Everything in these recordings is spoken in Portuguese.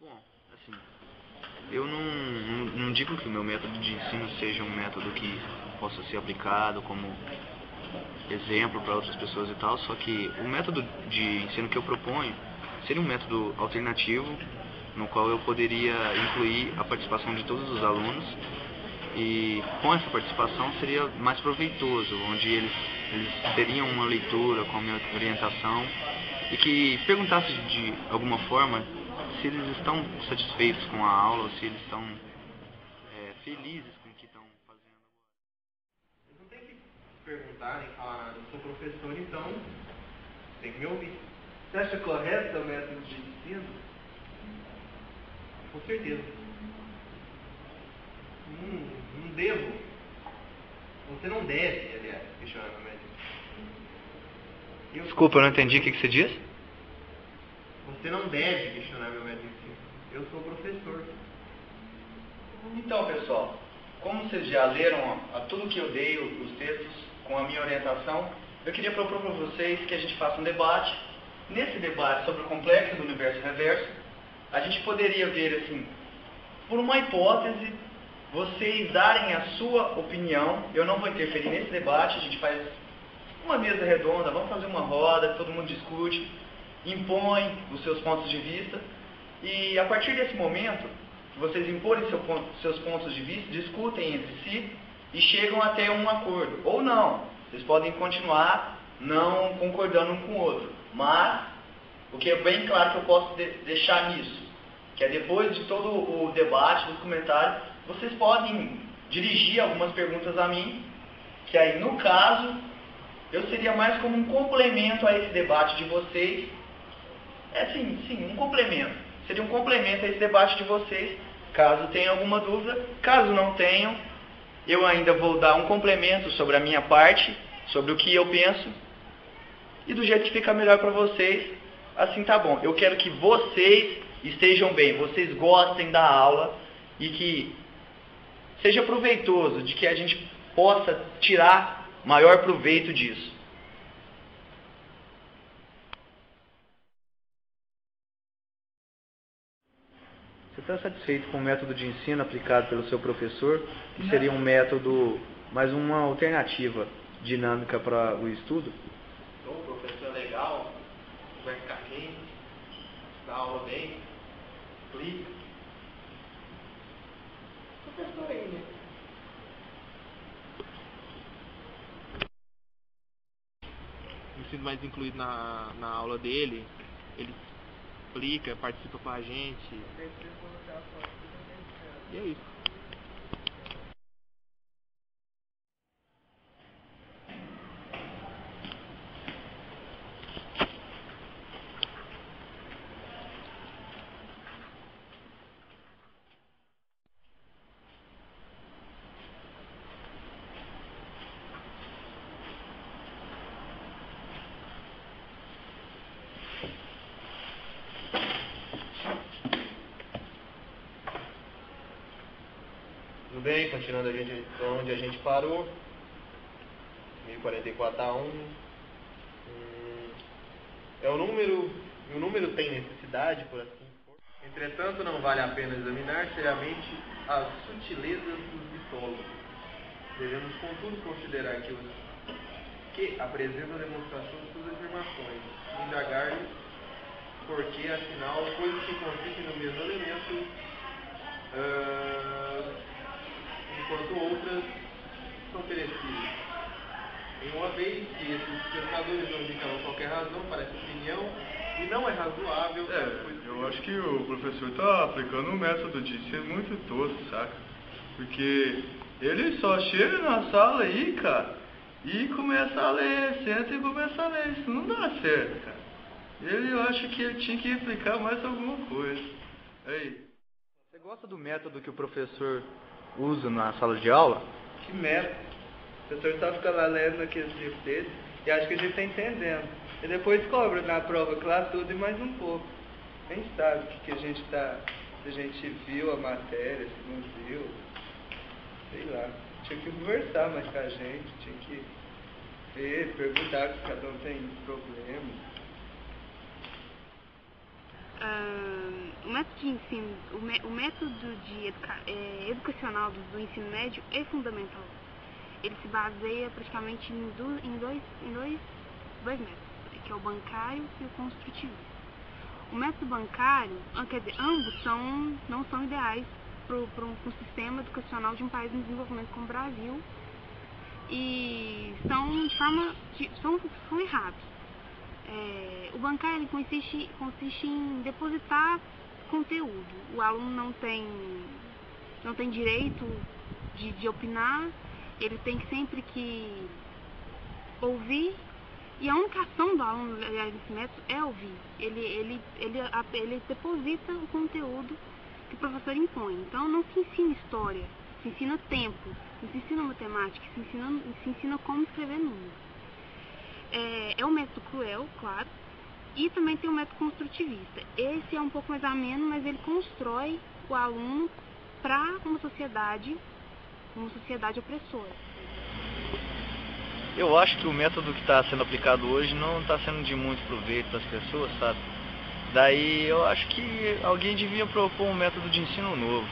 Bom, assim, eu não digo que o meu método de ensino seja um método que possa ser aplicado como exemplo para outras pessoas e tal, só que o método de ensino que eu proponho seria um método alternativo, no qual eu poderia incluir a participação de todos os alunos, e com essa participação seria mais proveitoso, onde eles teriam uma leitura com a minha orientação e que perguntasse de alguma forma se eles estão satisfeitos com a aula, ou se eles estão felizes com o que estão fazendo agora. Eles não tem que perguntar nem falar nada. Eu sou professor, então tem que me ouvir. Você acha correto o método de ensino? Com certeza. Não devo. Você não deve, aliás, questionar meu método. Desculpa, eu não entendi o que você disse. Você não deve questionar meu método de ensino. Eu sou professor. Então, pessoal, como vocês já leram a tudo que eu dei, os textos, com a minha orientação, eu queria propor para vocês que a gente faça um debate. Nesse debate sobre o complexo do universo reverso, a gente poderia ver, assim, por uma hipótese, vocês darem a sua opinião. Eu não vou interferir nesse debate, a gente faz uma mesa redonda, vamos fazer uma roda, todo mundo discute, impõe os seus pontos de vista, e a partir desse momento, vocês imporem seus pontos de vista, discutem entre si e chegam até um acordo. Ou não, vocês podem continuar não concordando um com o outro. Mas, o que é bem claro que eu posso deixar nisso, que é depois de todo o debate, dos comentários, vocês podem dirigir algumas perguntas a mim, que aí, no caso, eu seria mais como um complemento a esse debate de vocês. Sim, um complemento. Seria um complemento a esse debate de vocês, caso tenham alguma dúvida. Caso não tenham, eu ainda vou dar um complemento sobre a minha parte, sobre o que eu penso, e do jeito que fica melhor para vocês, assim tá bom. Eu quero que vocês estejam bem, vocês gostem da aula e que seja proveitoso, de que a gente possa tirar maior proveito disso. Você está satisfeito com o método de ensino aplicado pelo seu professor, que seria um método, mais uma alternativa dinâmica para o estudo? Então, o professor é legal, vai ficar quente, dá aula bem, explica. Professor aí, né? Me sinto mais incluído na aula dele, ele explica, participa com a gente. E é isso. Tudo bem, continuando onde a gente parou. 1044 a 1. O número tem necessidade, por assim for. Entretanto, não vale a pena examinar seriamente as sutilezas dos mitólogos. Devemos, contudo, considerar que apresentam demonstração de suas afirmações, indagar-lhes porque, afinal, coisas que consistem no mesmo elemento, enquanto outras são perecíveis. Em uma vez que esses pensadores não indicam qualquer razão para essa opinião, e não é razoável... Eu acho que o professor está aplicando um método de ensino muito tosco, saca? Porque ele só chega na sala aí, cara, e começa a ler, senta e começa a ler. Isso não dá certo, cara. Eu acho que ele tinha que aplicar mais alguma coisa. Aí. Você gosta do método que o professor usa na sala de aula? Que método? O professor só fica lá lendo aqueles livros dele e acha que a gente está entendendo. E depois cobra na prova, claro, tudo e mais um pouco. Nem sabe o que a gente está... Se a gente viu a matéria, se não viu. Sei lá. Tinha que conversar mais com a gente, tinha que ver, perguntar se cada um tem problema. O método de ensino, o método educacional do ensino médio é fundamental. Ele se baseia praticamente em dois métodos, que é o bancário e o construtivista. O método bancário, quer dizer, ambos não são ideais para um sistema educacional de um país em desenvolvimento como o Brasil, e são errados. O bancário consiste em depositar conteúdo. O aluno não tem direito de opinar, ele tem sempre que ouvir, e a única ação do aluno nesse método é ouvir. Ele deposita o conteúdo que o professor impõe. Então não se ensina história, se ensina tempo, não se ensina matemática, se ensina como escrever números. É um método cruel, claro, e também tem o método construtivista. Esse é um pouco mais ameno, mas ele constrói o aluno para uma sociedade opressora. Eu acho que o método que está sendo aplicado hoje não está sendo de muito proveito para as pessoas, sabe? Daí eu acho que alguém devia propor um método de ensino novo.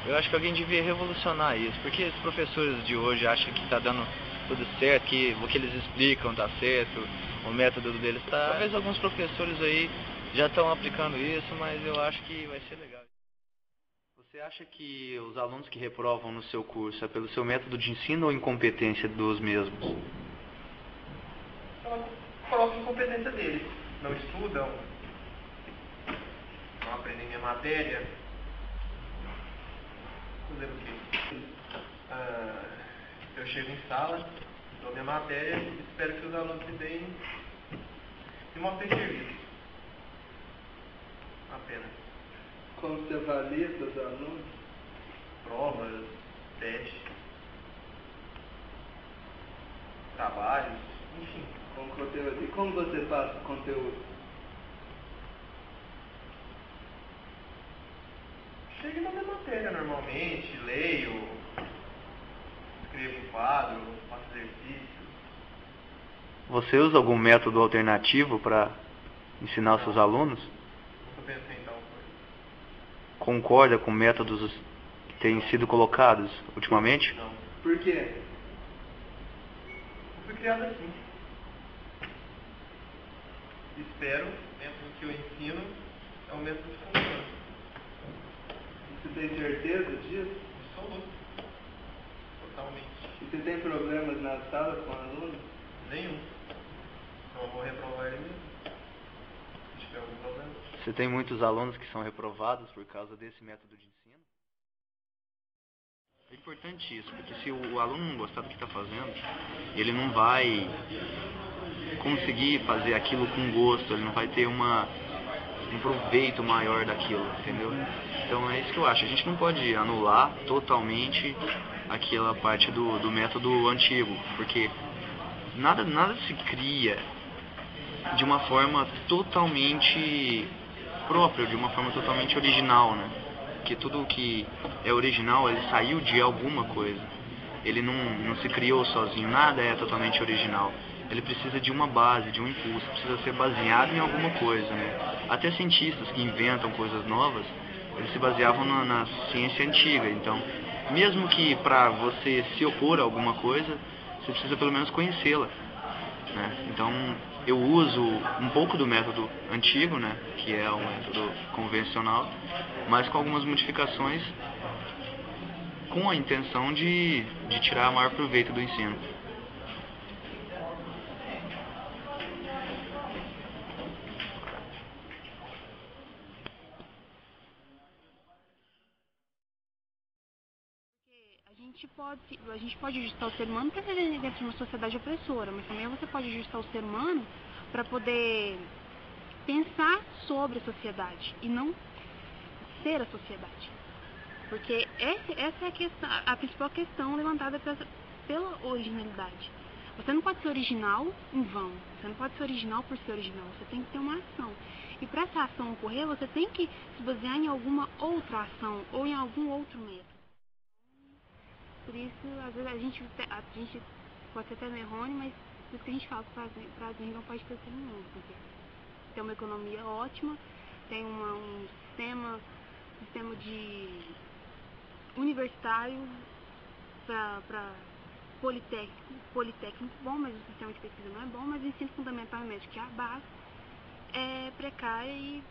Eu acho que alguém devia revolucionar isso, porque os professores de hoje acham que está dando tudo certo, que o que eles explicam está certo, o método deles está... Talvez alguns professores aí já estão aplicando isso, mas eu acho que vai ser legal. Você acha que os alunos que reprovam no seu curso é pelo seu método de ensino ou incompetência dos mesmos? Coloca a incompetência deles. Não estudam, não aprendem minha matéria. Fazer o quê? Eu chego em sala, dou minha matéria e espero que os alunos me mostrem serviço. Apenas. Como você avalia seus alunos? Provas, testes, trabalhos, enfim. Com conteúdo. E como você passa o conteúdo? Chego na minha matéria normalmente, leio, escrevo um quadro, faço exercício. Você usa algum método alternativo para ensinar os seus alunos? Nunca pensei em tal coisa. Concorda com métodos que têm sido colocados ultimamente? Não. Por quê? Eu fui criado assim. Espero, dentro do que eu ensino, é o método que funciona. Você tem certeza disso? Absoluto. Totalmente. E você tem problemas na sala com alunos? Nenhum. Então eu vou reprovar ele mesmo. Se tiver algum problema. Você tem muitos alunos que são reprovados por causa desse método de ensino? É importante isso, porque se o aluno não gostar do que está fazendo, ele não vai conseguir fazer aquilo com gosto, ele não vai ter um proveito maior daquilo, entendeu? Então é isso que eu acho. A gente não pode anular totalmente aquela parte do método antigo, porque nada se cria de uma forma totalmente própria, de uma forma totalmente original, né? Porque tudo que é original, ele saiu de alguma coisa. Ele não se criou sozinho, nada é totalmente original. Ele precisa de uma base, de um impulso, precisa ser baseado em alguma coisa, né? Até cientistas que inventam coisas novas, eles se baseavam na ciência antiga. Então, mesmo que para você se opor a alguma coisa, você precisa pelo menos conhecê-la, né? Então, eu uso um pouco do método antigo, né, que é o método convencional, mas com algumas modificações, com a intenção de tirar maior proveito do ensino. A gente pode ajustar o ser humano para viver dentro de uma sociedade opressora, mas também você pode ajustar o ser humano para poder pensar sobre a sociedade e não ser a sociedade. Porque essa é a principal questão levantada pela originalidade. Você não pode ser original em vão, você não pode ser original por ser original, você tem que ter uma ação. E para essa ação ocorrer, você tem que se basear em alguma outra ação ou em algum outro método. Por isso, às vezes a gente pode ser até meio errôneo, mas por isso que a gente fala que o Brasil não pode crescer no mundo, porque tem uma economia ótima, tem um sistema de universitário para politécnico bom, mas o sistema de pesquisa não é bom, mas o ensino fundamental e médio, que é a base, é precária e